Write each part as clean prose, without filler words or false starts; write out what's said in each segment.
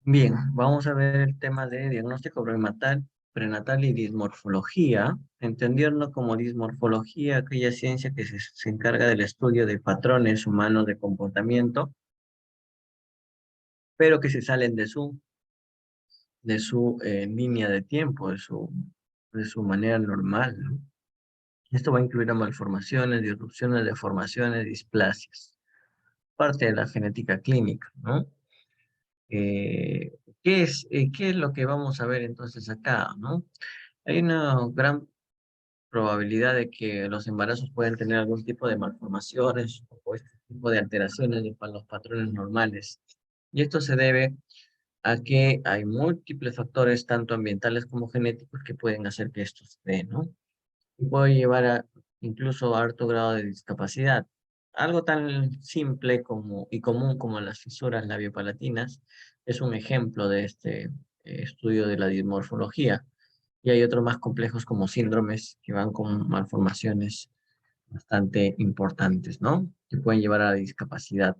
Bien, vamos a ver el tema de diagnóstico prenatal y dismorfología, entendiendo como dismorfología aquella ciencia que se encarga del estudio de patrones humanos de comportamiento, pero que se salen de su línea de tiempo, de su manera normal, ¿no? Esto va a incluir a malformaciones, disrupciones, deformaciones, displasias, parte de la genética clínica, ¿no? Eh, ¿qué es lo que vamos a ver entonces acá, ¿no? Hay una gran probabilidad de que los embarazos pueden tener algún tipo de malformaciones o este tipo de alteraciones de los patrones normales. Y esto se debe a que hay múltiples factores, tanto ambientales como genéticos, que pueden hacer que esto se dé, ¿no? Y puede llevar a incluso a alto grado de discapacidad. Algo tan simple como, y común como las fisuras labiopalatinas es un ejemplo de este estudio de la dismorfología. Y hay otros más complejos como síndromes que van con malformaciones bastante importantes, ¿no? Que pueden llevar a la discapacidad.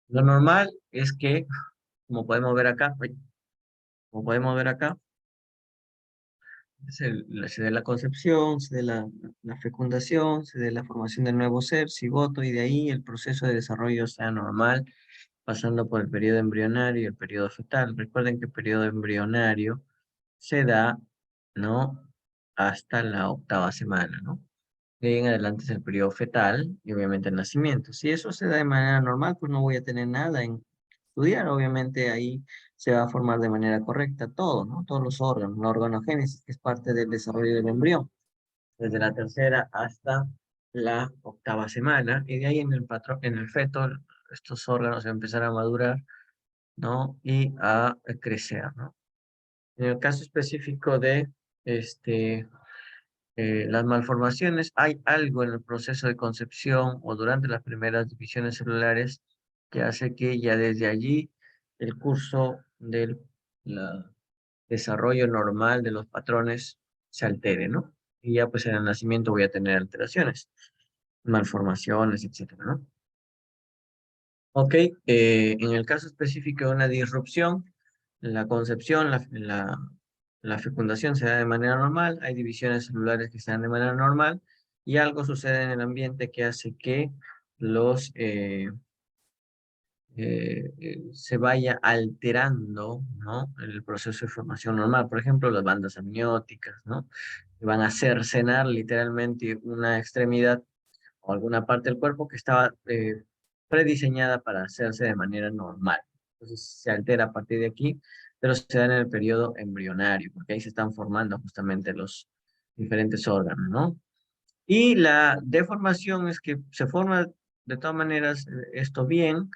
Lo normal es que, como podemos ver acá, como podemos ver acá, se dé la concepción, se dé la fecundación, se dé la formación del nuevo ser, cigoto, y de ahí el proceso de desarrollo sea normal, pasando por el periodo embrionario y el periodo fetal. Recuerden que el periodo embrionario se da, ¿no? Hasta la 8ª semana, ¿no? De ahí en adelante es el periodo fetal y obviamente el nacimiento. Si eso se da de manera normal, pues no voy a tener nada en estudiar. Obviamente ahí se va a formar de manera correcta todo, ¿no? Todos los órganos, la organogénesis, que es parte del desarrollo del embrión, desde la 3ª hasta la 8ª semana. Y de ahí en el feto, estos órganos van a empezar a madurar, ¿no? Y a crecer, ¿no? En el caso específico de este las malformaciones, hay algo en el proceso de concepción o durante las primeras divisiones celulares que hace que ya desde allí el curso del desarrollo normal de los patrones se altere, ¿no? Y ya pues en el nacimiento voy a tener alteraciones, malformaciones, etcétera, ¿no? Ok, en el caso específico de una disrupción, la concepción, la fecundación se da de manera normal, hay divisiones celulares que se dan de manera normal, y algo sucede en el ambiente que hace que los, se vaya alterando, ¿no? El proceso de formación normal. Por ejemplo, las bandas amnióticas, ¿no? Que van a cercenar literalmente una extremidad o alguna parte del cuerpo que estaba prediseñada para hacerse de manera normal. Entonces se altera a partir de aquí, pero se da en el periodo embrionario, porque ahí se están formando justamente los diferentes órganos, ¿no? Y la deformación es que se forma de todas maneras esto bien,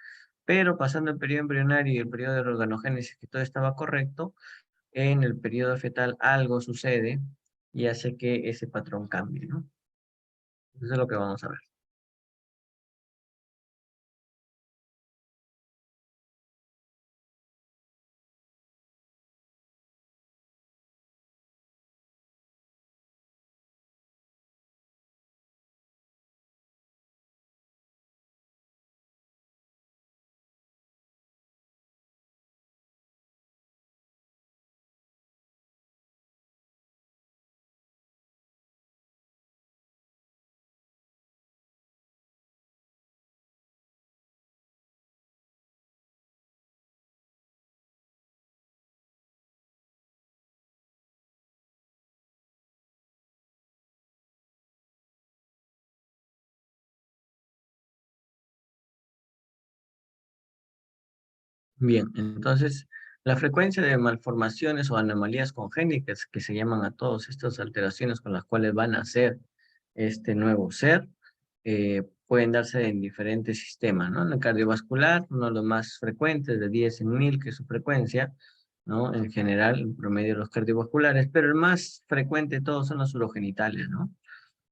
pero pasando el periodo embrionario y el periodo de organogénesis, que todo estaba correcto, en el periodo fetal algo sucede y hace que ese patrón cambie, ¿no? Eso es lo que vamos a ver. Bien, entonces la frecuencia de malformaciones o anomalías congénitas que se llaman a todas estas alteraciones con las cuales van a nacer este nuevo ser, pueden darse en diferentes sistemas, ¿no? En el cardiovascular, uno de los más frecuentes, de 10 en 1000, que es su frecuencia, ¿no? En general, en promedio de los cardiovasculares, pero el más frecuente de todos son los urogenitales, ¿no?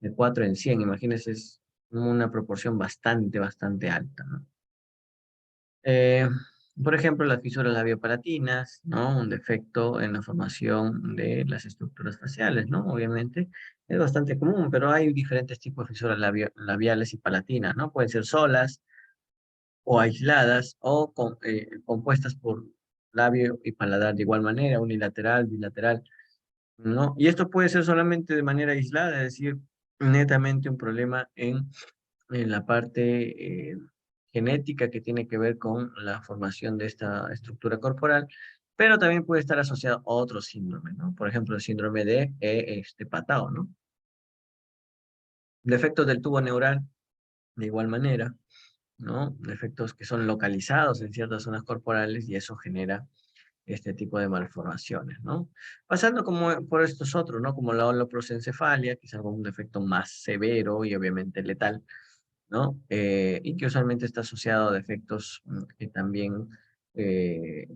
De 4 en 100, imagínense, es una proporción bastante alta, ¿no? Eh, por ejemplo, las fisuras labiopalatinas, ¿no? Un defecto en la formación de las estructuras faciales, ¿no? Obviamente es bastante común, pero hay diferentes tipos de fisuras labiales y palatinas, ¿no? Pueden ser solas, o aisladas, o compuestas por labio y paladar de igual manera, unilateral, bilateral, ¿no? Y esto puede ser solamente de manera aislada, es decir, netamente un problema en la parte genética que tiene que ver con la formación de esta estructura corporal, pero también puede estar asociado a otro síndrome, ¿no? Por ejemplo, el síndrome de Patao, ¿no? Defectos del tubo neural, de igual manera, ¿no? Defectos que son localizados en ciertas zonas corporales y eso genera este tipo de malformaciones, ¿no? Pasando como por estos otros, ¿no? Como la holoprosencefalia, que es algún defecto más severo y obviamente letal, ¿no? Y que usualmente está asociado a defectos que también,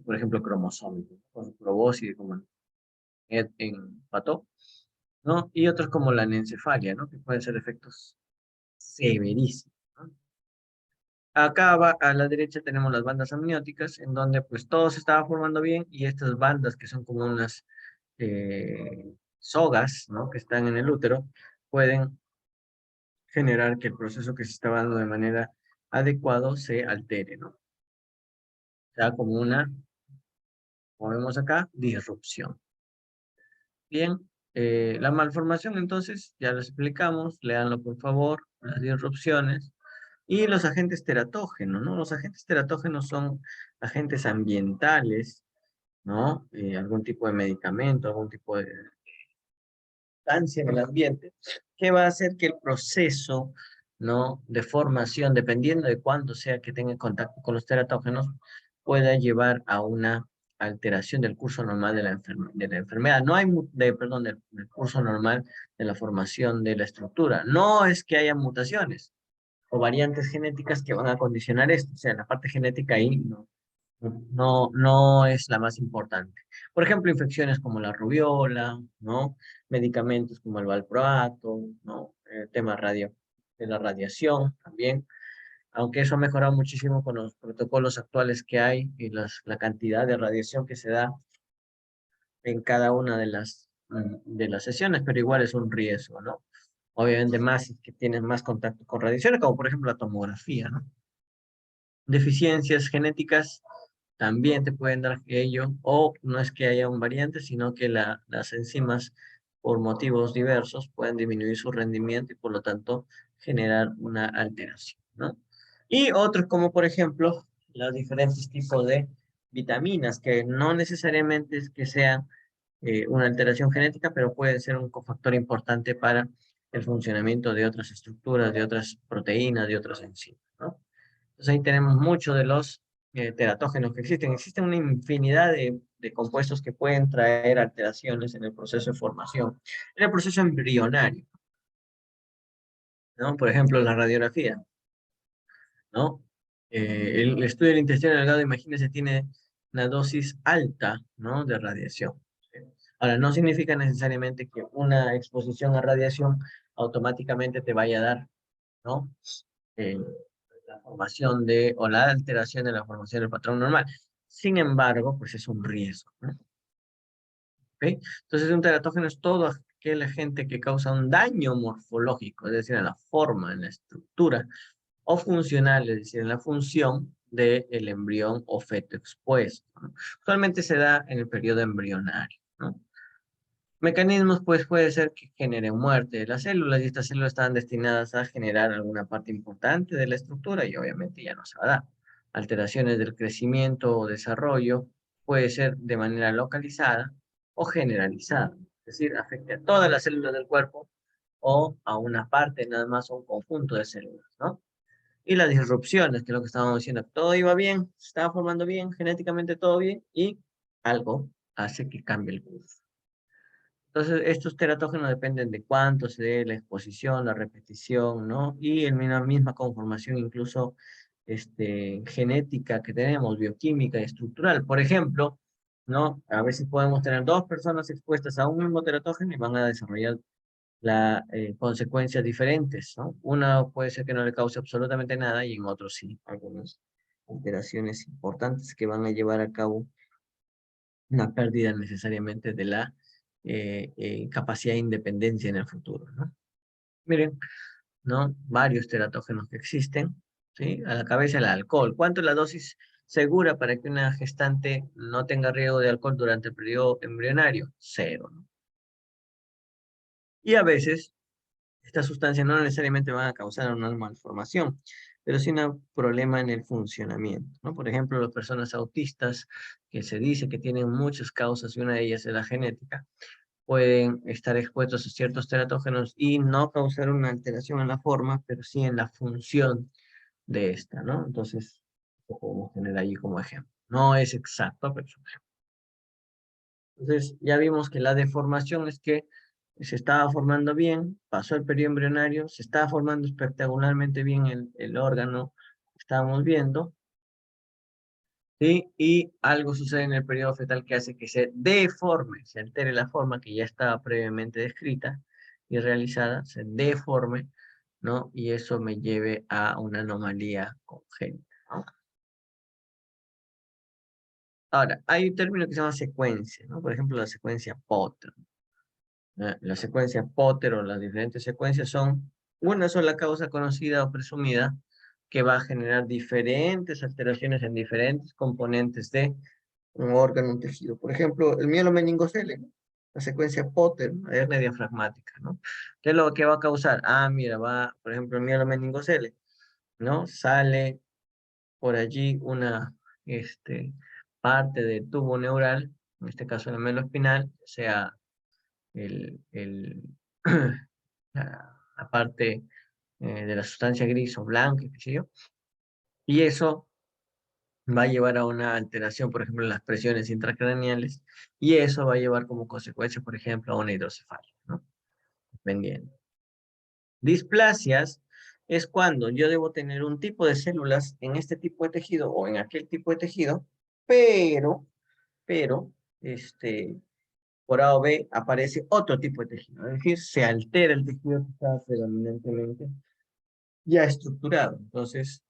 por ejemplo, cromosómicos, con probóscide, como en Pato, ¿no? Y otros como la anencefalia, ¿no? Que pueden ser defectos severísimos, ¿no? Acá a la derecha tenemos las bandas amnióticas, en donde pues todo se estaba formando bien y estas bandas que son como unas sogas, ¿no? Que están en el útero, pueden generar que el proceso que se estaba dando de manera adecuado se altere, ¿no? O sea, como una, como vemos acá, disrupción. Bien, la malformación entonces, ya lo explicamos, léanlo por favor, las disrupciones. Y los agentes teratógenos, ¿no? Los agentes teratógenos son agentes ambientales, ¿no? Algún tipo de medicamento, algún tipo de sustancia en el ambiente, que va a hacer que el proceso, ¿no? De formación, dependiendo de cuándo sea que tenga contacto con los teratógenos, pueda llevar a una alteración del curso normal de la enfermedad. No hay, perdón, del curso normal de la formación de la estructura. No es que haya mutaciones o variantes genéticas que van a condicionar esto. O sea, la parte genética ahí no es la más importante. Por ejemplo, infecciones como la rubiola, ¿no? Medicamentos como el valproato, ¿no? El tema de la radiación también, aunque eso ha mejorado muchísimo con los protocolos actuales que hay y la cantidad de radiación que se da en cada una de las sesiones, pero igual es un riesgo, ¿no? Obviamente más si es que tienes más contacto con radiaciones, como por ejemplo la tomografía, ¿no? Deficiencias genéticas también te pueden dar ello, o no es que haya un variante, sino que las enzimas, por motivos diversos, pueden disminuir su rendimiento y por lo tanto generar una alteración, ¿no? Y otros como por ejemplo los diferentes tipos de vitaminas, que no necesariamente es que sean una alteración genética, pero pueden ser un cofactor importante para el funcionamiento de otras estructuras, de otras proteínas, de otras enzimas, ¿no? Entonces ahí tenemos muchos de los teratógenos que existen. Existen una infinidad de compuestos que pueden traer alteraciones en el proceso de formación, en el proceso embrionario, ¿no? Por ejemplo, la radiografía, ¿no? El estudio del intestino delgado, imagínense, tiene una dosis alta, ¿no? De radiación. ¿Sí? Ahora, no significa necesariamente que una exposición a radiación automáticamente te vaya a dar, ¿no? Eh, la formación o la alteración de la formación del patrón normal. Sin embargo, pues es un riesgo, ¿no? ¿Ok? Entonces, un teratógeno es todo aquel agente que causa un daño morfológico, es decir, en la forma, en la estructura, o funcional, es decir, en la función del embrión o feto expuesto, ¿no? Usualmente se da en el periodo embrionario, ¿no? Mecanismos, pues, puede ser que generen muerte de las células y estas células están destinadas a generar alguna parte importante de la estructura y obviamente ya no se va a dar. Alteraciones del crecimiento o desarrollo puede ser de manera localizada o generalizada, es decir, afecta a todas las células del cuerpo o a una parte nada más o un conjunto de células, ¿no? Y las disrupciones, que es lo que estábamos diciendo, todo iba bien, se estaba formando bien, genéticamente todo bien y algo hace que cambie el curso. Entonces, estos teratógenos dependen de cuánto se dé la exposición, la repetición, ¿no? Y en la misma conformación, incluso genética que tenemos, bioquímica y estructural. Por ejemplo, ¿no? A veces podemos tener dos personas expuestas a un mismo teratógeno y van a desarrollar consecuencias diferentes, ¿no? Una puede ser que no le cause absolutamente nada y en otros sí, algunas alteraciones importantes que van a llevar a cabo una pérdida necesariamente de la capacidad de independencia en el futuro, ¿no? Miren, ¿no? Varios teratógenos que existen. ¿sí? A la cabeza el alcohol. ¿Cuánto es la dosis segura para que una gestante no tenga riesgo de alcohol durante el periodo embrionario? 0, ¿no? Y a veces estas sustancias no necesariamente van a causar una malformación, pero sí un problema en el funcionamiento, ¿no? Por ejemplo, las personas autistas, que se dice que tienen muchas causas y una de ellas es la genética, pueden estar expuestos a ciertos teratógenos y no causar una alteración en la forma, pero sí en la función de esta, ¿no? Entonces, lo podemos tener ahí como ejemplo. No es exacto, pero es un ejemplo. Entonces, ya vimos que la deformación es que se estaba formando bien, pasó el periodo embrionario, se estaba formando espectacularmente bien el órgano que estábamos viendo, ¿sí? Y algo sucede en el periodo fetal que hace que se deforme, se altere la forma que ya estaba previamente descrita y realizada, se deforme, ¿no? Y eso me lleve a una anomalía congénita, ¿no? Ahora, hay un término que se llama secuencia, ¿no? Por ejemplo, la secuencia Potter. La secuencia Potter o las diferentes secuencias son una sola causa conocida o presumida que va a generar diferentes alteraciones en diferentes componentes de un órgano, un tejido. Por ejemplo, el mielomeningocele, ¿no? La secuencia Potter, ¿no? La hernia diafragmática, ¿no? ¿Qué es lo que va a causar? Ah, mira, va, por ejemplo, el mielomeningocele, ¿no? Sale por allí una parte del tubo neural, en este caso el melo espinal, sea el, el, la parte de la sustancia gris o blanca, qué sé yo, y eso va a llevar a una alteración, por ejemplo, en las presiones intracraneales, y eso va a llevar como consecuencia, por ejemplo, a una hidrocefalia, ¿no? Dependiendo. Displasias es cuando yo debo tener un tipo de células en este tipo de tejido o en aquel tipo de tejido, pero, este, por A o B aparece otro tipo de tejido. Es decir, se altera el tejido que está predominantemente ya estructurado. Entonces,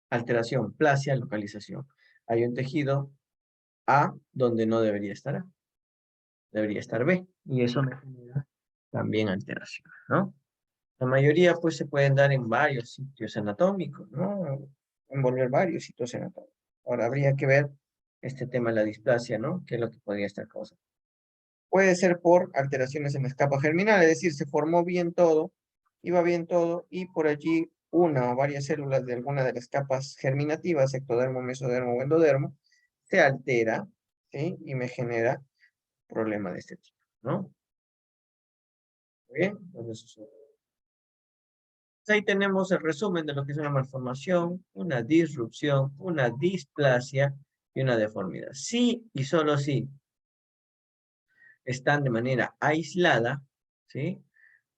alteración, plasia, localización. Hay un tejido A donde no debería estar A, debería estar B. Y eso me genera también alteración, ¿no? La mayoría pues se pueden dar en varios sitios anatómicos, ¿no? Envolver varios sitios anatómicos. Ahora habría que ver este tema de la displasia, ¿no? ¿Qué es lo que podría estar causando? Puede ser por alteraciones en la capa germinal, es decir, se formó bien todo, iba bien todo, y por allí una o varias células de alguna de las capas germinativas, ectodermo, mesodermo o endodermo, se altera, ¿sí? Y me genera problema de este tipo, ¿no? Muy bien, entonces ahí tenemos el resumen de lo que es una malformación, una disrupción, una displasia y una deformidad. Sí y solo sí están de manera aislada, ¿sí?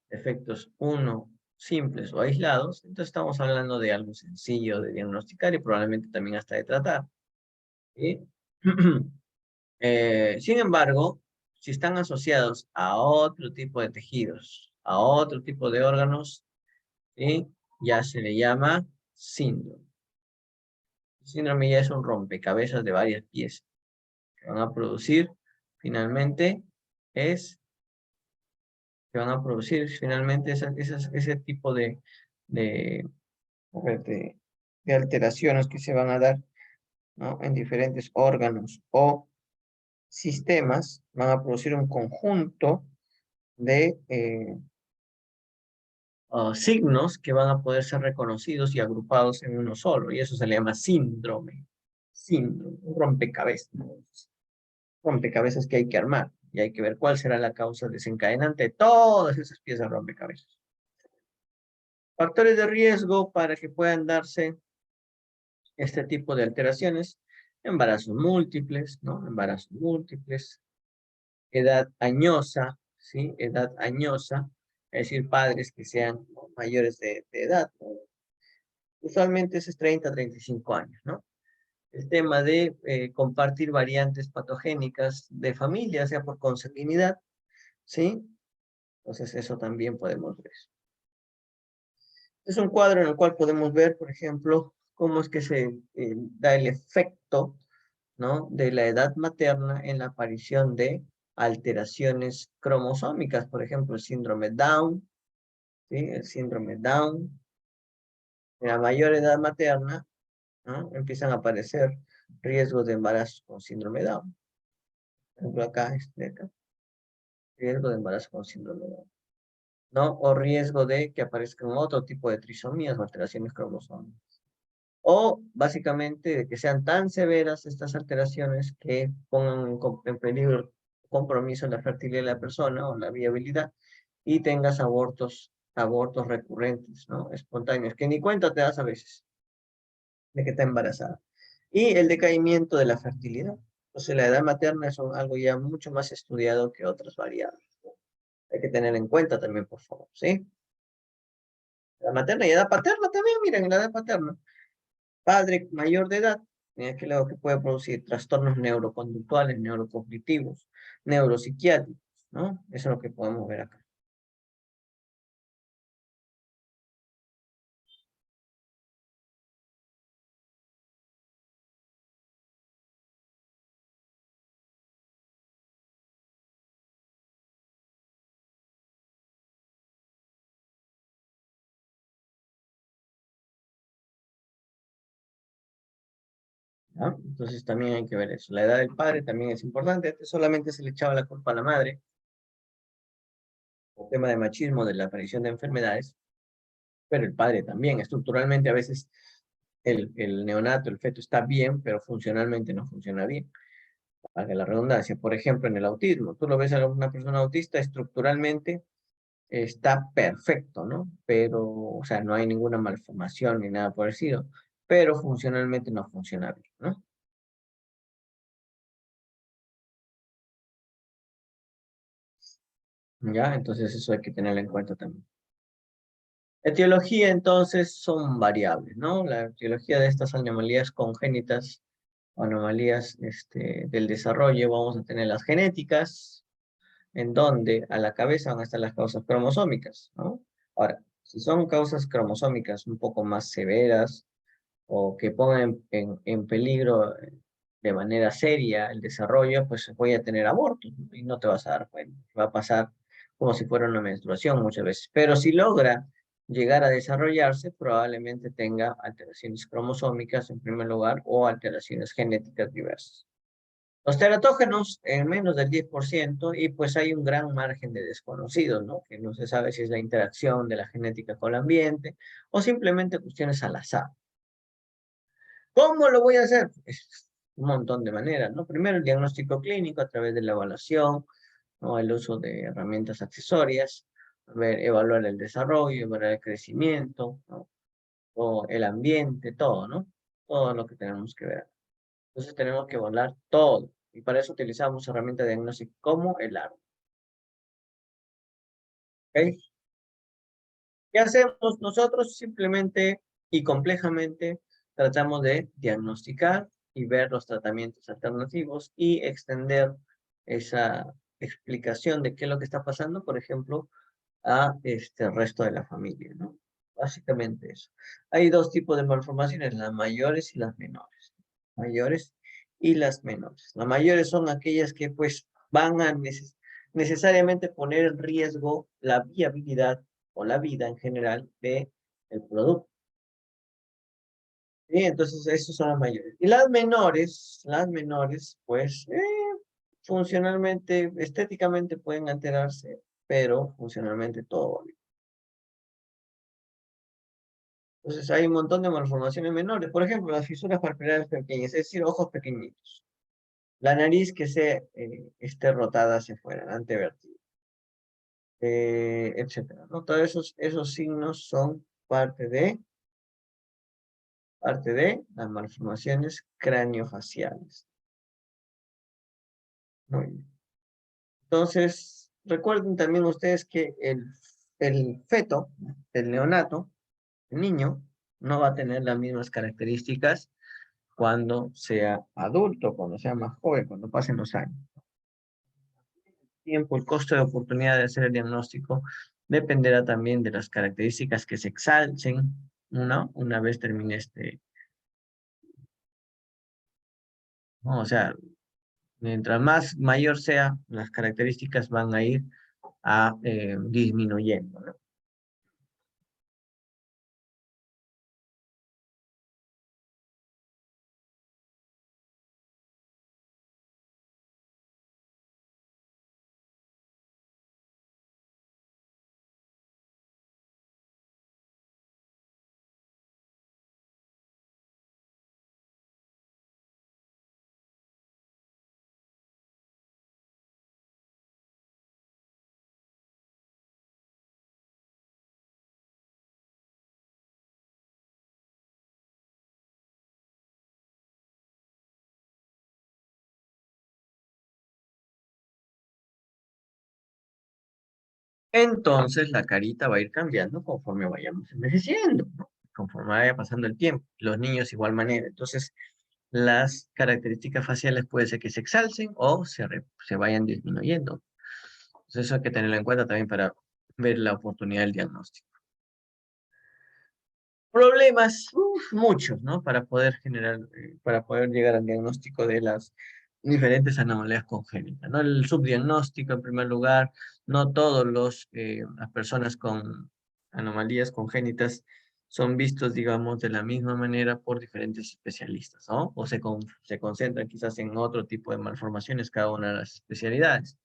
Efectos uno simples o aislados, entonces estamos hablando de algo sencillo de diagnosticar y probablemente también hasta de tratar, ¿sí? Sin embargo, si están asociados a otro tipo de tejidos, a otro tipo de órganos, ¿sí? Ya se le llama síndrome. El síndrome ya es un rompecabezas de varias piezas que van a producir finalmente es que van a producir finalmente ese tipo de, a ver, de alteraciones que se van a dar, ¿no? En diferentes órganos o sistemas, van a producir un conjunto de signos que van a poder ser reconocidos y agrupados en uno solo, y eso se le llama síndrome. Síndrome, un rompecabezas, ¿no? Rompecabezas que hay que armar, y hay que ver cuál será la causa desencadenante de todas esas piezas rompecabezas. Factores de riesgo para que puedan darse este tipo de alteraciones: embarazos múltiples, ¿no? Embarazos múltiples, edad añosa, ¿sí? Edad añosa, es decir, padres que sean mayores de edad, ¿no? Usualmente ese es 30 a 35 años, ¿no? El tema de compartir variantes patogénicas de familia, sea por consanguinidad, ¿sí? Entonces eso también podemos ver. Es un cuadro en el cual podemos ver, por ejemplo, cómo es que se da el efecto, ¿no? De la edad materna en la aparición de alteraciones cromosómicas, por ejemplo, el síndrome Down, ¿sí? El síndrome Down, En la mayor edad materna, ¿no? Empiezan a aparecer riesgos de embarazo con síndrome de Down. Por ejemplo, acá, acá, riesgo de embarazo con síndrome de Down, ¿no? O riesgo de que aparezcan otro tipo de trisomías o alteraciones cromosómicas. O básicamente de que sean tan severas estas alteraciones que pongan en peligro el compromiso de la fertilidad de la persona o la viabilidad y tengas abortos recurrentes, ¿no? Espontáneos, que ni cuenta te das a veces de que está embarazada. Y el decaimiento de la fertilidad. Entonces la edad materna es algo ya mucho más estudiado que otras variables. Hay que tener en cuenta también, por favor, ¿sí? La materna y edad paterna también, miren, la edad paterna. Padre mayor de edad, que luego que puede producir trastornos neuroconductuales, neurocognitivos, neuropsiquiátricos, ¿no? Eso es lo que podemos ver acá. ¿Ya? Entonces también hay que ver eso. La edad del padre también es importante. Antes solamente se le echaba la culpa a la madre, el tema de machismo, de la aparición de enfermedades, pero el padre también. Estructuralmente a veces el neonato, el feto está bien, pero funcionalmente no funciona bien. Valga la redundancia. Por ejemplo, en el autismo, tú lo ves a una persona autista estructuralmente está perfecto, ¿no? Pero, o sea, no hay ninguna malformación ni nada parecido, pero funcionalmente no funciona bien, ¿no? ¿Ya? Entonces eso hay que tenerlo en cuenta también. Etiología, entonces, son variables, ¿no? La etiología de estas anomalías congénitas, anomalías del desarrollo, vamos a tener las genéticas, en donde a la cabeza van a estar las causas cromosómicas, ¿no? Ahora, si son causas cromosómicas un poco más severas, o que pongan en peligro de manera seria el desarrollo, pues voy a tener aborto y no te vas a dar cuenta. Va a pasar como si fuera una menstruación muchas veces. Pero si logra llegar a desarrollarse, probablemente tenga alteraciones cromosómicas en primer lugar o alteraciones genéticas diversas. Los teratógenos en menos del 10% y pues hay un gran margen de desconocidos, ¿no? Que no se sabe si es la interacción de la genética con el ambiente o simplemente cuestiones al azar. ¿Cómo lo voy a hacer? Pues, un montón de maneras, ¿no? Primero, el diagnóstico clínico a través de la evaluación, ¿no? El uso de herramientas accesorias, evaluar el desarrollo, evaluar el crecimiento, ¿no? O el ambiente, todo, ¿no? Todo lo que tenemos que ver. Entonces tenemos que evaluar todo. Y para eso utilizamos herramientas de diagnóstico como el árbol. ¿Ok? ¿Qué hacemos nosotros? Simplemente y complejamente tratamos de diagnosticar y ver los tratamientos alternativos y extender esa explicación de qué es lo que está pasando, por ejemplo, a este resto de la familia, ¿no? Básicamente eso. Hay dos tipos de malformaciones, las mayores y las menores. Mayores y las menores. Las mayores son aquellas que pues van a necesariamente poner en riesgo la viabilidad o la vida en general de el producto. ¿Sí? Entonces, esos son las mayores. Y las menores, pues, funcionalmente, estéticamente pueden alterarse, pero funcionalmente todo va bien. Entonces, hay un montón de malformaciones menores. Por ejemplo, las fisuras papilares pequeñas, es decir, ojos pequeñitos. La nariz que esté rotada hacia afuera, antevertida, etcétera, ¿no? Todos esos signos son parte de las malformaciones craneofaciales. Muy bien. Entonces, recuerden también ustedes que el feto, el neonato, el niño, no va a tener las mismas características cuando sea adulto, cuando sea más joven, cuando pasen los años. Tiempo, el costo de oportunidad de hacer el diagnóstico dependerá también de las características que se exalcen, ¿no? Una vez termine ¿no? O sea, mientras más mayor sea, las características van a ir disminuyendo, ¿no? entonces la carita va a ir cambiando conforme vayamos envejeciendo, ¿no? Conforme vaya pasando el tiempo. Los niños igual manera. Entonces, las características faciales puede ser que se exalcen o se vayan disminuyendo. Entonces, eso hay que tenerlo en cuenta también para ver la oportunidad del diagnóstico. Problemas, muchos, ¿no? Para poder generar, para poder llegar al diagnóstico de las diferentes anomalías congénitas, ¿no? El subdiagnóstico, en primer lugar, no todos las personas con anomalías congénitas son vistos, digamos, de la misma manera por diferentes especialistas, ¿no? O se concentran quizás en otro tipo de malformaciones cada una de las especialidades.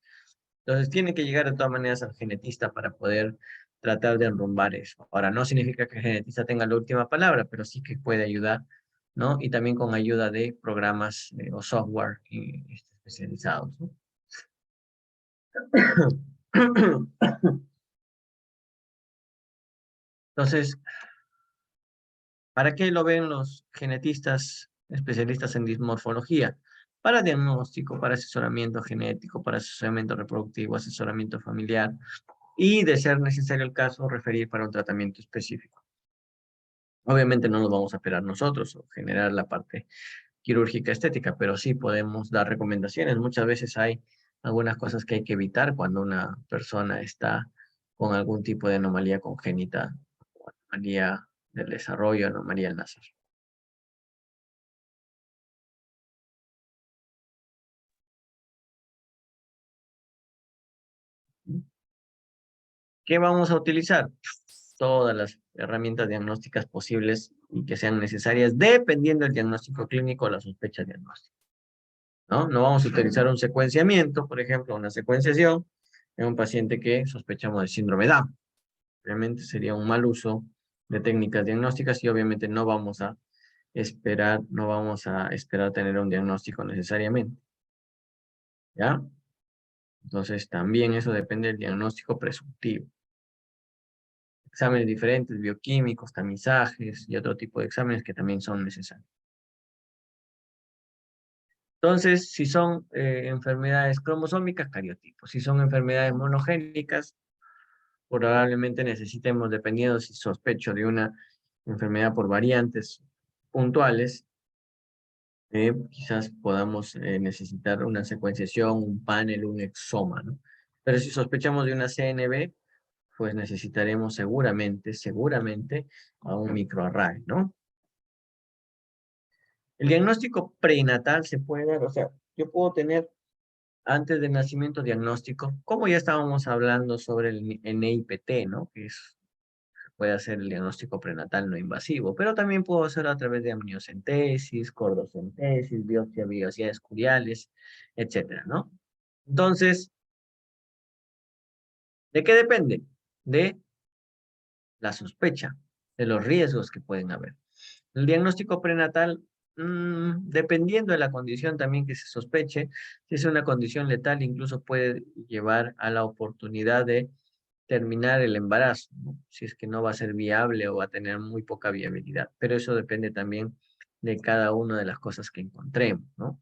Entonces, tiene que llegar de todas maneras al genetista para poder tratar de enrumbar eso. Ahora, no significa que el genetista tenga la última palabra, pero sí que puede ayudar, ¿no? Y también con ayuda de programas o software especializados, ¿no? Entonces, ¿para qué lo ven los genetistas especialistas en dismorfología? Para diagnóstico, para asesoramiento genético, para asesoramiento reproductivo, asesoramiento familiar y, de ser necesario el caso, referir para un tratamiento específico. Obviamente no nos vamos a operar nosotros o generar la parte quirúrgica estética, pero sí podemos dar recomendaciones. Muchas veces hay algunas cosas que hay que evitar cuando una persona está con algún tipo de anomalía congénita, o anomalía del desarrollo, anomalía al nacer. ¿Qué vamos a utilizar? Todas las herramientas diagnósticas posibles y que sean necesarias, dependiendo del diagnóstico clínico o la sospecha diagnóstica, ¿no? No vamos a utilizar un secuenciamiento, por ejemplo, una secuenciación en un paciente que sospechamos de síndrome Down. Obviamente sería un mal uso de técnicas diagnósticas y obviamente no vamos a esperar tener un diagnóstico necesariamente, ¿ya? Entonces también eso depende del diagnóstico presuntivo. Exámenes diferentes, bioquímicos, tamizajes y otro tipo de exámenes que también son necesarios. Entonces, si son enfermedades cromosómicas, cariotipos. Si son enfermedades monogénicas, probablemente necesitemos, dependiendo si sospecho de una enfermedad por variantes puntuales, quizás podamos necesitar una secuenciación, un panel, un exoma, ¿no? Pero si sospechamos de una CNV, pues necesitaremos seguramente a un microarray, ¿no? El diagnóstico prenatal se puede dar, o sea, yo puedo tener antes del nacimiento diagnóstico, como ya estábamos hablando sobre el NIPT, ¿no? Que puede hacer el diagnóstico prenatal no invasivo, pero también puedo hacerlo a través de amniocentesis, cordocentesis, biopsia biopsias curiales, etcétera, ¿no? Entonces, ¿de qué depende? De la sospecha, de los riesgos que pueden haber. El diagnóstico prenatal, dependiendo de la condición también que se sospeche, si es una condición letal, incluso puede llevar a la oportunidad de terminar el embarazo, ¿no? Si es que no va a ser viable o va a tener muy poca viabilidad. Pero eso depende también de cada una de las cosas que encontremos, ¿no?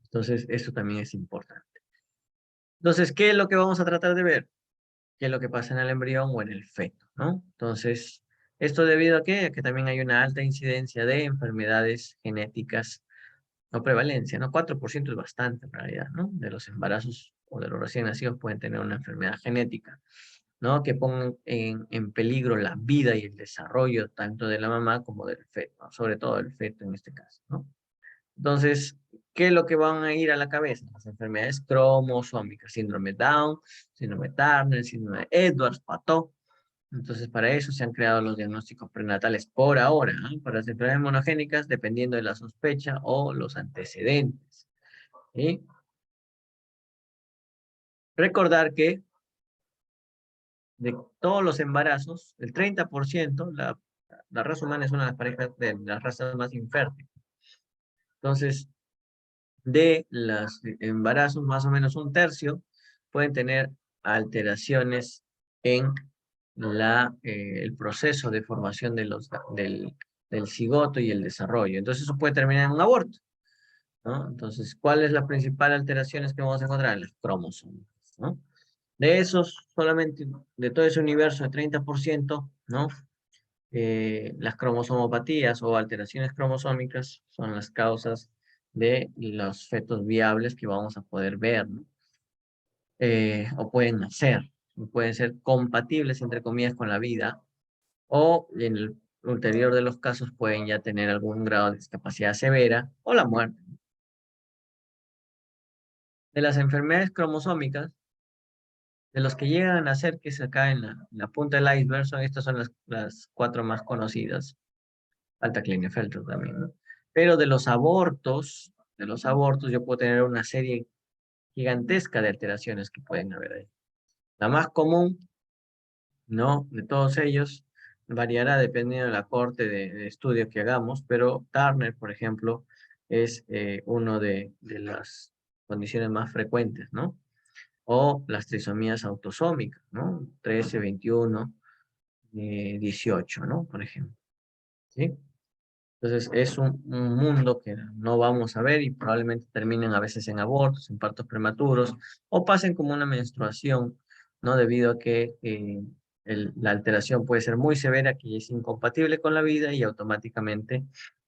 Entonces, eso también es importante. Entonces, ¿qué es lo que vamos a tratar de ver? ¿Qué es lo que pasa en el embrión o en el feto, ¿no? Entonces, ¿esto debido a qué? A que también hay una alta incidencia de enfermedades genéticas, no prevalencia, ¿no? 4% es bastante en realidad, ¿no? De los embarazos o de los recién nacidos pueden tener una enfermedad genética, ¿no? Que pongan en peligro la vida y el desarrollo tanto de la mamá como del feto, ¿no? Sobre todo del feto en este caso, ¿no? Entonces, ¿qué es lo que van a ir a la cabeza? Las enfermedades cromosómicas, síndrome Down, síndrome Turner, síndrome de Edwards, Pató. Entonces, para eso se han creado los diagnósticos prenatales por ahora, ¿no? Para las enfermedades monogénicas, dependiendo de la sospecha o los antecedentes. ¿Sí? Recordar que de todos los embarazos, el 30%, la raza humana es una de las parejas de las razas más infértiles. Entonces, de los embarazos, más o menos un tercio, pueden tener alteraciones en el proceso de formación del cigoto y el desarrollo. Entonces, eso puede terminar en un aborto, ¿no? Entonces, ¿cuál es la principal alteraciones que vamos a encontrar? En las cromosomas, ¿no? De esos, solamente de todo ese universo de 30%, ¿no? Las cromosomopatías o alteraciones cromosómicas son las causas de los fetos viables que vamos a poder ver, ¿no? O pueden nacer, o pueden ser compatibles, entre comillas, con la vida, o en el ulterior de los casos pueden ya tener algún grado de discapacidad severa o la muerte. De las enfermedades cromosómicas, de los que llegan a nacer, que es acá en la punta del iceberg, estas son las cuatro más conocidas. Falta Klinefelter también, ¿no? Pero de los abortos yo puedo tener una serie gigantesca de alteraciones que pueden haber ahí. La más común, ¿no? De todos ellos, variará dependiendo de la corte de estudio que hagamos, pero Turner, por ejemplo, es uno de las condiciones más frecuentes, ¿no? O las trisomías autosómicas, ¿no? 13, 21, 18, ¿no? Por ejemplo, ¿sí? Entonces es un mundo que no vamos a ver y probablemente terminen a veces en abortos, en partos prematuros o pasen como una menstruación, ¿no? Debido a que la alteración puede ser muy severa, que es incompatible con la vida y automáticamente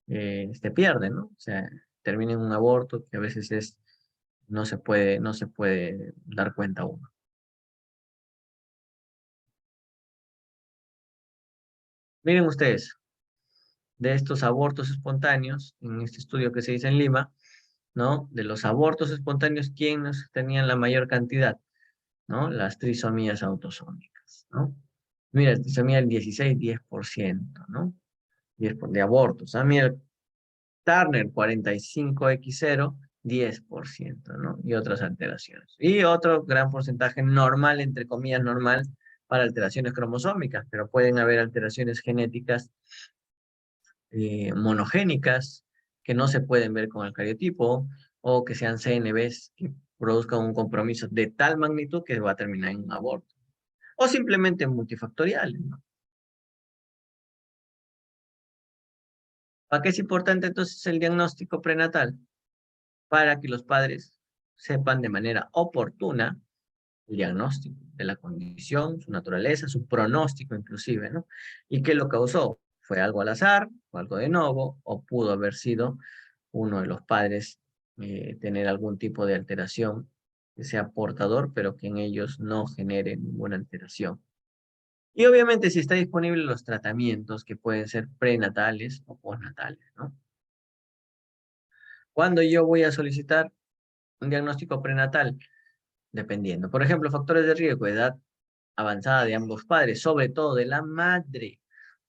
se pierde, ¿no? O sea, termina en un aborto que a veces no se puede dar cuenta uno. Miren ustedes, de estos abortos espontáneos, en este estudio que se hizo en Lima, ¿no? De los abortos espontáneos, ¿quiénes tenían la mayor cantidad? ¿No? Las trisomías autosómicas, ¿no? Mira, trisomía el 16, 10%, ¿no? 10 de abortos. Ah, mira, Turner 45X0, 10%, ¿no? Y otras alteraciones. Y otro gran porcentaje normal, entre comillas, normal, para alteraciones cromosómicas, pero pueden haber alteraciones genéticas monogénicas que no se pueden ver con el cariotipo o que sean CNVs que produzcan un compromiso de tal magnitud que va a terminar en un aborto. O simplemente multifactoriales, ¿no? ¿Para qué es importante entonces el diagnóstico prenatal? Para que los padres sepan de manera oportuna el diagnóstico de la condición, su naturaleza, su pronóstico inclusive, ¿no? ¿Y qué lo causó? ¿Fue algo al azar, o algo de nuevo, o pudo haber sido uno de los padres tener algún tipo de alteración que sea portador, pero que en ellos no genere ninguna alteración? Y obviamente si está disponible los tratamientos que pueden ser prenatales o postnatales, ¿no? Cuando yo voy a solicitar un diagnóstico prenatal, dependiendo. Por ejemplo, factores de riesgo, edad avanzada de ambos padres, sobre todo de la madre,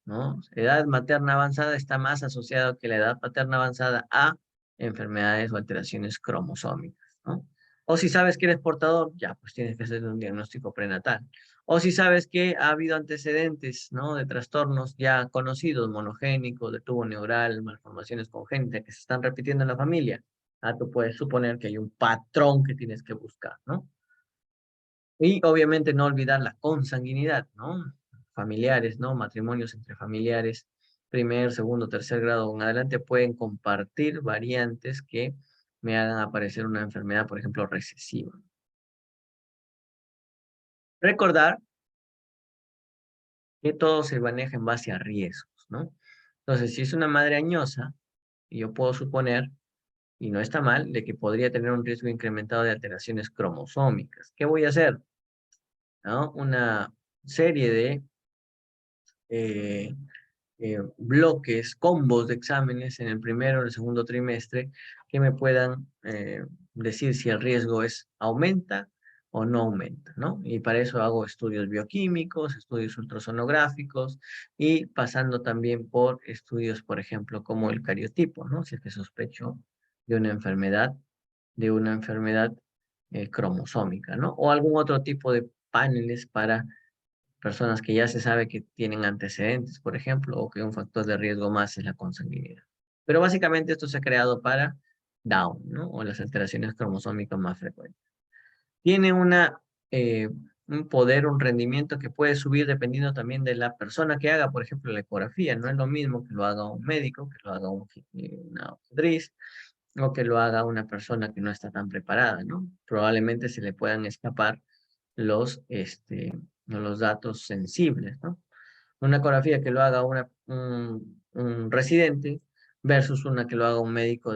¿no? Edad materna avanzada está más asociada que la edad paterna avanzada a enfermedades o alteraciones cromosómicas, ¿no? O si sabes que eres portador, ya, pues tienes que hacer un diagnóstico prenatal. O si sabes que ha habido antecedentes, ¿no? De trastornos ya conocidos, monogénicos, de tubo neural, malformaciones congénitas que se están repitiendo en la familia. Ah, tú puedes suponer que hay un patrón que tienes que buscar, ¿no? Y obviamente no olvidar la consanguinidad, ¿no? Familiares, ¿no? Matrimonios entre familiares, primer, segundo, tercer grado en adelante pueden compartir variantes que me hagan aparecer una enfermedad, por ejemplo, recesiva. Recordar que todo se maneja en base a riesgos, ¿no? Entonces, si es una madre añosa, yo puedo suponer, y no está mal, de que podría tener un riesgo incrementado de alteraciones cromosómicas. ¿Qué voy a hacer? ¿No? Una serie de eh, bloques, combos de exámenes en el primero o en el segundo trimestre que me puedan decir si el riesgo aumenta o no aumenta, ¿no? Y para eso hago estudios bioquímicos, estudios ultrasonográficos y pasando también por estudios, por ejemplo, como el cariotipo, ¿no? Si es que sospecho de una enfermedad cromosómica, ¿no? O algún otro tipo de paneles para personas que ya se sabe que tienen antecedentes, por ejemplo, o que un factor de riesgo más es la consanguinidad. Pero básicamente esto se ha creado para Down, ¿no? O las alteraciones cromosómicas más frecuentes. Tiene eh, un poder, un rendimiento que puede subir dependiendo también de la persona que haga, por ejemplo, la ecografía. No es lo mismo que lo haga un médico, que lo haga una obstetriz, o que lo haga una persona que no está tan preparada, ¿no? Probablemente se le puedan escapar los datos sensibles, ¿no? Una ecografía que lo haga un residente versus una que lo haga un médico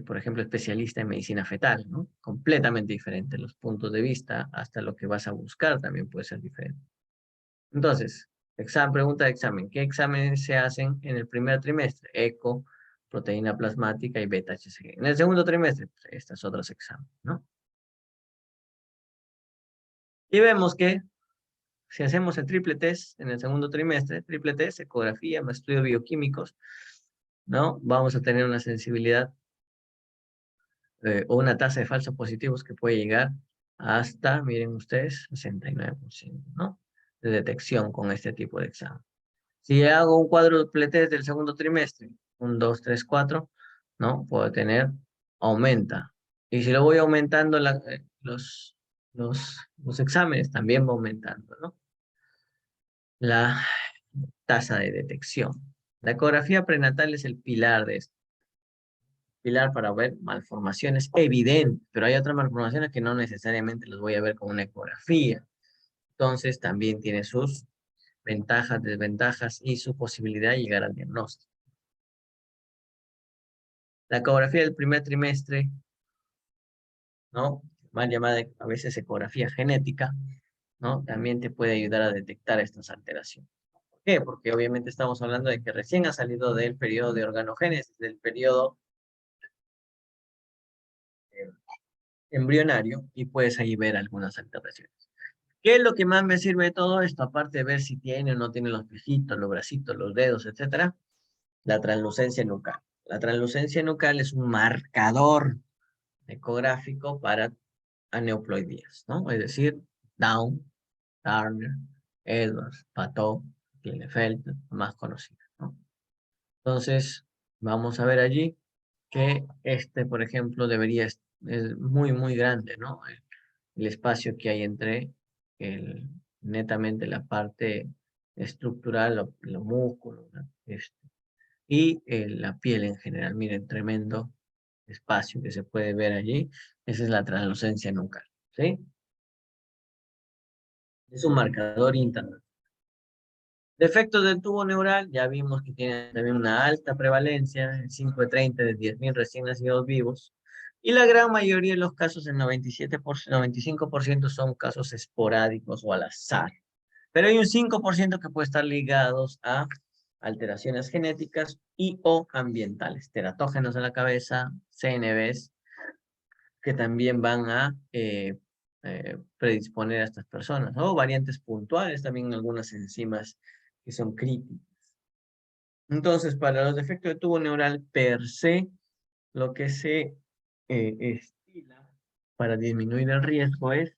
por ejemplo, especialista en medicina fetal, ¿no? Completamente diferente. Los puntos de vista, hasta lo que vas a buscar también puede ser diferente. Entonces, pregunta de examen. ¿Qué exámenes se hacen en el primer trimestre? Eco, proteína plasmática y beta-HCG. En el segundo trimestre, pues, estos otros exámenes, ¿no? Y vemos que si hacemos el triple test en el segundo trimestre, triple test, ecografía, más estudios bioquímicos, ¿no? Vamos a tener una sensibilidad o una tasa de falsos positivos que puede llegar hasta, miren ustedes, 69%, ¿no? De detección con este tipo de examen. Si hago un cuádruple test del segundo trimestre, 1, 2, 3, 4, ¿no? Puedo tener, aumenta. Y si lo voy aumentando los exámenes, también va aumentando, ¿no? La tasa de detección. La ecografía prenatal es el pilar de esto. Pilar para ver malformaciones evidentes, pero hay otras malformaciones que no necesariamente las voy a ver con una ecografía. Entonces también tiene sus ventajas, desventajas y su posibilidad de llegar al diagnóstico. La ecografía del primer trimestre, ¿no? Mal llamada a veces ecografía genética, ¿no? También te puede ayudar a detectar estas alteraciones. ¿Por qué? Porque obviamente estamos hablando de que recién ha salido del periodo de organogénesis, del periodo embrionario, y puedes ahí ver algunas alteraciones. ¿Qué es lo que más me sirve de todo esto? Aparte de ver si tiene o no tiene los piecitos, los bracitos, los dedos, etcétera, la translucencia nucal. La translucencia nucal es un marcador ecográfico para aneuploidías, ¿no? Es decir, Down, Turner, Edwards, Patot, Klinefelter, más conocidas, ¿no? Entonces, vamos a ver allí que por ejemplo, es muy, muy grande, ¿no? El espacio que hay entre netamente la parte estructural, los músculos, ¿no? Y la piel en general. Miren, tremendo espacio que se puede ver allí. Esa es la translucencia nucal, ¿sí? Es un marcador interno. Defectos del tubo neural, ya vimos que tiene también una alta prevalencia, el 5 de 30 de 10.000 recién nacidos vivos, y la gran mayoría de los casos, el 95% son casos esporádicos o al azar. Pero hay un 5% que puede estar ligados a alteraciones genéticas y o ambientales, teratógenos en la cabeza, CNVs, que también van a predisponer a estas personas, o variantes puntuales, también algunas enzimas que son críticas. Entonces, para los defectos de tubo neural per se, lo que se estila para disminuir el riesgo es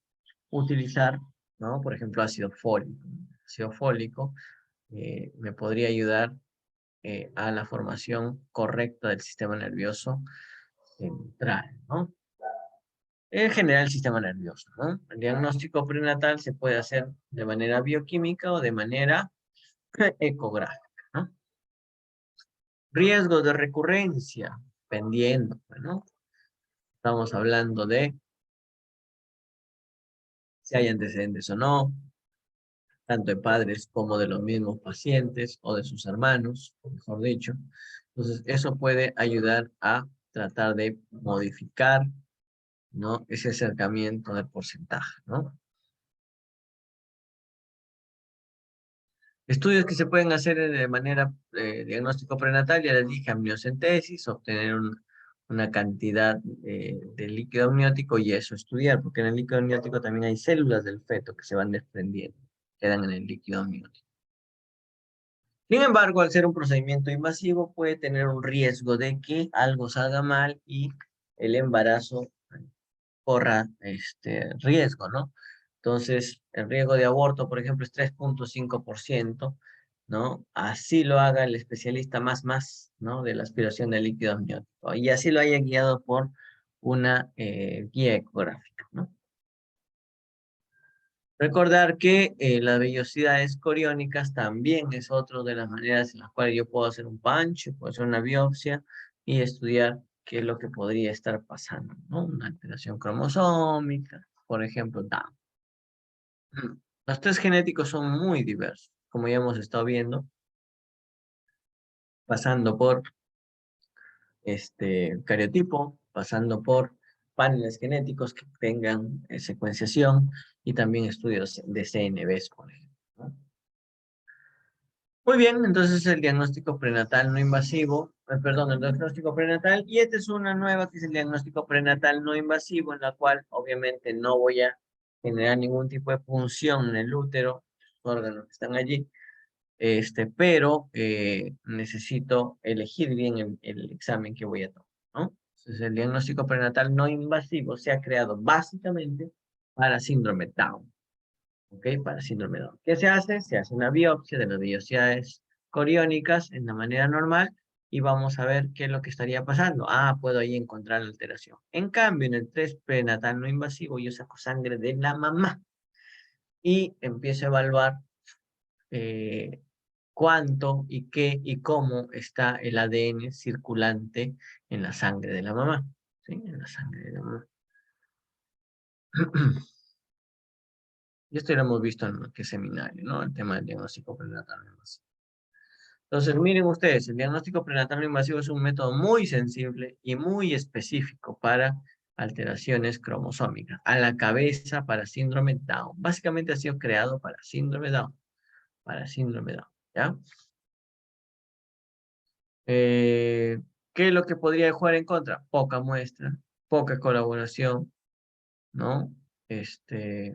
utilizar, ¿no? Por ejemplo, ácido fólico. Ácido fólico me podría ayudar a la formación correcta del sistema nervioso central, ¿no? En general, el sistema nervioso, ¿no? El diagnóstico prenatal se puede hacer de manera bioquímica o de manera ecográfica, ¿no? Riesgo de recurrencia, dependiendo, ¿no? Estamos hablando de si hay antecedentes o no, tanto de padres como de los mismos pacientes o de sus hermanos, mejor dicho. Entonces, eso puede ayudar a tratar de modificar, ¿no? Ese acercamiento del porcentaje, ¿no? Estudios que se pueden hacer de manera diagnóstico prenatal, ya les dije, amniocentesis, obtener una cantidad de líquido amniótico y eso estudiar, porque en el líquido amniótico también hay células del feto que se van desprendiendo, quedan en el líquido amniótico. Sin embargo, al ser un procedimiento invasivo, puede tener un riesgo de que algo salga mal y el embarazo corra riesgo, ¿no? Entonces, el riesgo de aborto, por ejemplo, es 3.5%, ¿no? Así lo haga el especialista más, ¿no? De la aspiración del líquido amniótico. Y así lo haya guiado por una guía ecográfica, ¿no? Recordar que las vellosidades coriónicas también es otra de las maneras en las cuales yo puedo hacer un punch, puedo hacer una biopsia y estudiar qué es lo que podría estar pasando, ¿no? Una alteración cromosómica, por ejemplo, Down. Los test genéticos son muy diversos, como ya hemos estado viendo, pasando por cariotipo, pasando por paneles genéticos que tengan secuenciación y también estudios de CNVs, por ejemplo, ¿no? Muy bien, entonces el diagnóstico prenatal no invasivo, perdón, el diagnóstico prenatal, y esta es una nueva que es el diagnóstico prenatal no invasivo, en la cual obviamente no voy a generar ningún tipo de punción en el útero, los órganos que están allí, pero necesito elegir bien el examen que voy a tomar, ¿no? Entonces, el diagnóstico prenatal no invasivo se ha creado básicamente para síndrome Down, ¿ok? Para síndrome Down. ¿Qué se hace? Se hace una biopsia de las vellosidades coriónicas en la manera normal y vamos a ver qué es lo que estaría pasando. Ah, puedo ahí encontrar la alteración. En cambio, en el test prenatal no invasivo, yo saco sangre de la mamá y empiezo a evaluar eh, cuánto y qué y cómo está el ADN circulante en la sangre de la mamá. ¿Sí? En la sangre de la mamá. Y esto lo hemos visto en el seminario, ¿no? El tema del diagnóstico prenatal no invasivo. Entonces, miren ustedes, el diagnóstico prenatal no invasivo es un método muy sensible y muy específico para alteraciones cromosómicas. A la cabeza para síndrome Down. Básicamente ha sido creado para síndrome Down. Para síndrome Down, ¿ya? Eh, ¿Qué es lo que podría jugar en contra? Poca muestra, poca colaboración, ¿no? Este,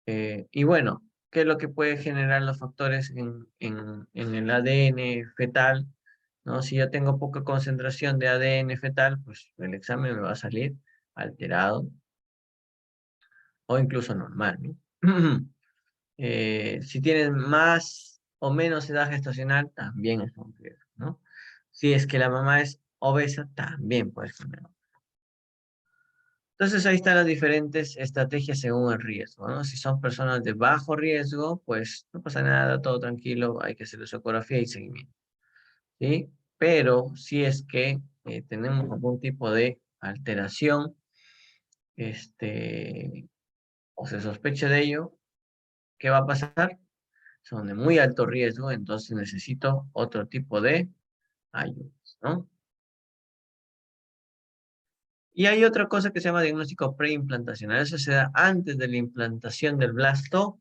y bueno, ¿qué es lo que puede generar los factores en el ADN fetal? ¿No? Si yo tengo poca concentración de ADN fetal, pues el examen me va a salir alterado o incluso normal, ¿no? Si tienes más o menos edad gestacional, también es un riesgo, ¿no? Si es que la mamá es obesa, también puede ser. Entonces ahí están las diferentes estrategias según el riesgo, ¿no? Si son personas de bajo riesgo, pues no pasa nada, todo tranquilo, hay que hacer ecografía y seguimiento, ¿sí? Pero si es que tenemos algún tipo de alteración, o se sospecha de ello, ¿qué va a pasar? Son de muy alto riesgo, entonces necesito otro tipo de ayudas, ¿no? Y hay otra cosa que se llama diagnóstico preimplantacional. Eso se da antes de la implantación del blastocisto,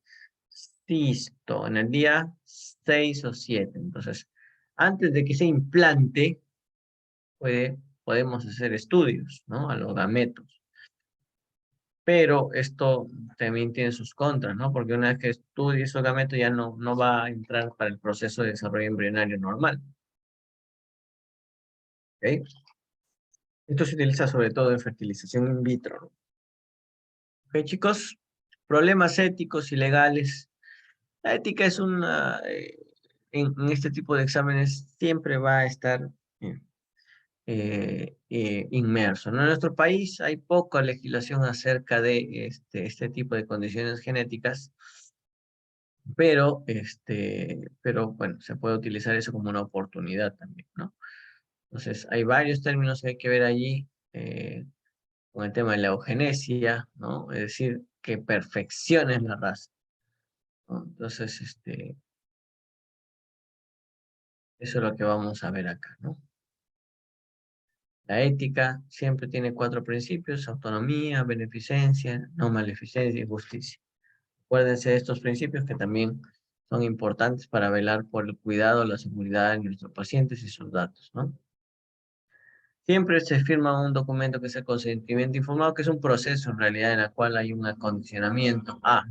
en el día 6 o 7. Entonces, antes de que se implante, podemos hacer estudios, ¿no? A los gametos. Pero esto también tiene sus contras, ¿no? Porque una vez que estudie esos gametos ya no va a entrar para el proceso de desarrollo embrionario normal. ¿Ok? Esto se utiliza sobre todo en fertilización in vitro, ¿no? Ok, chicos, problemas éticos y legales. La ética es en este tipo de exámenes siempre va a estar eh, inmerso, ¿no? En nuestro país hay poca legislación acerca de este tipo de condiciones genéticas, pero bueno, se puede utilizar eso como una oportunidad también, ¿no? Entonces, hay varios términos que hay que ver allí, con el tema de la eugenesia, ¿no? Es decir, que perfecciones la raza, ¿no? Entonces, eso es lo que vamos a ver acá, ¿no? La ética siempre tiene 4 principios: autonomía, beneficencia, no maleficencia y justicia. Acuérdense de estos principios que también son importantes para velar por el cuidado, la seguridad de nuestros pacientes y sus datos, ¿no? Siempre se firma un documento que es el consentimiento informado, que es un proceso en realidad en el cual hay un acondicionamiento a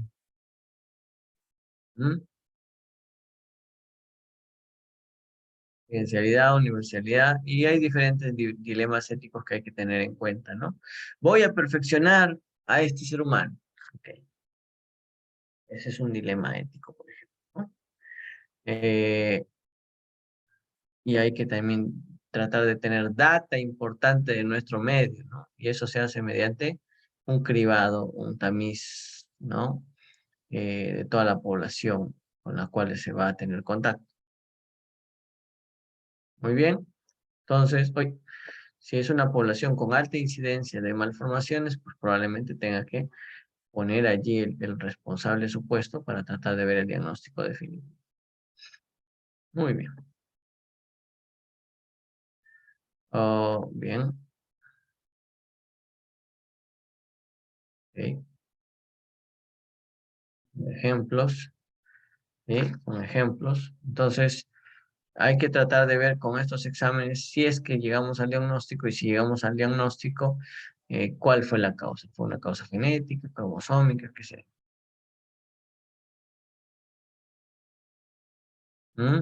confidencialidad, universalidad, y hay diferentes dilemas éticos que hay que tener en cuenta, ¿no? Voy a perfeccionar a este ser humano. Ok, ese es un dilema ético, por ejemplo, ¿no? Eh, y hay que también tratar de tener data importante de nuestro medio, ¿no? Y eso se hace mediante un cribado, un tamiz, ¿no? De toda la población con la cual se va a tener contacto. Muy bien. Entonces, hoy, si es una población con alta incidencia de malformaciones, pues probablemente tenga que poner allí el responsable supuesto para tratar de ver el diagnóstico definitivo. Muy bien. Oh, bien. Ok. Ejemplos. ¿Sí? Con ejemplos. Entonces, hay que tratar de ver con estos exámenes si es que llegamos al diagnóstico y si llegamos al diagnóstico, cuál fue la causa. ¿Fue una causa genética, cromosómica, qué sé? ¿Mm?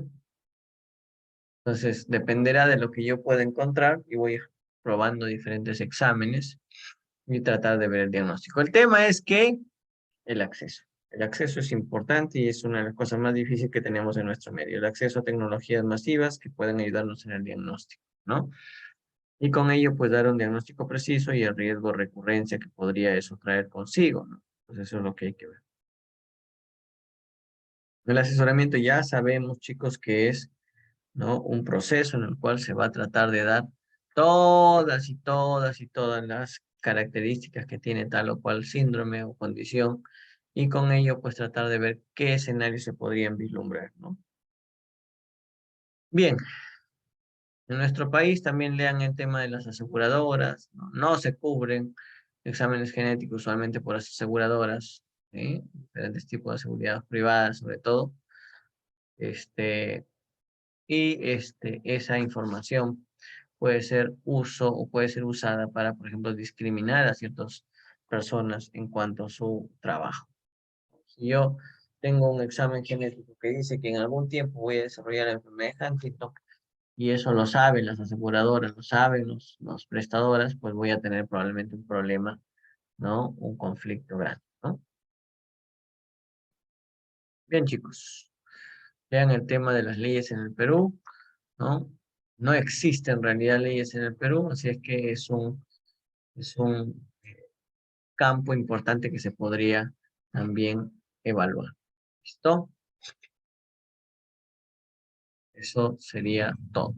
Entonces, dependerá de lo que yo pueda encontrar y voy a ir probando diferentes exámenes y tratar de ver el diagnóstico. El tema es que el acceso. El acceso es importante y es una de las cosas más difíciles que tenemos en nuestro medio. El acceso a tecnologías masivas que pueden ayudarnos en el diagnóstico, ¿no? Y con ello, pues, dar un diagnóstico preciso y el riesgo de recurrencia que podría eso traer consigo, ¿no? Pues eso es lo que hay que ver. El asesoramiento ya sabemos, chicos, que es, ¿no? Un proceso en el cual se va a tratar de dar todas las características que tiene tal o cual síndrome o condición y con ello pues tratar de ver qué escenarios se podrían vislumbrar, ¿no? Bien, en nuestro país también lean el tema de las aseguradoras, ¿no? No se cubren exámenes genéticos usualmente por las aseguradoras, ¿sí? Diferentes tipos de seguridad privadas sobre todo, esa información puede ser uso o puede ser usada para, por ejemplo, discriminar a ciertas personas en cuanto a su trabajo. Si yo tengo un examen genético que dice que en algún tiempo voy a desarrollar la enfermedad de Huntington, y eso lo saben las aseguradoras, lo saben los prestadoras, pues voy a tener probablemente un problema, ¿no? Un conflicto grande, ¿no? Bien, chicos, vean el tema de las leyes en el Perú, ¿no? No existen en realidad leyes en el Perú, así es que es un campo importante que se podría también evaluar. ¿Listo? Eso sería todo.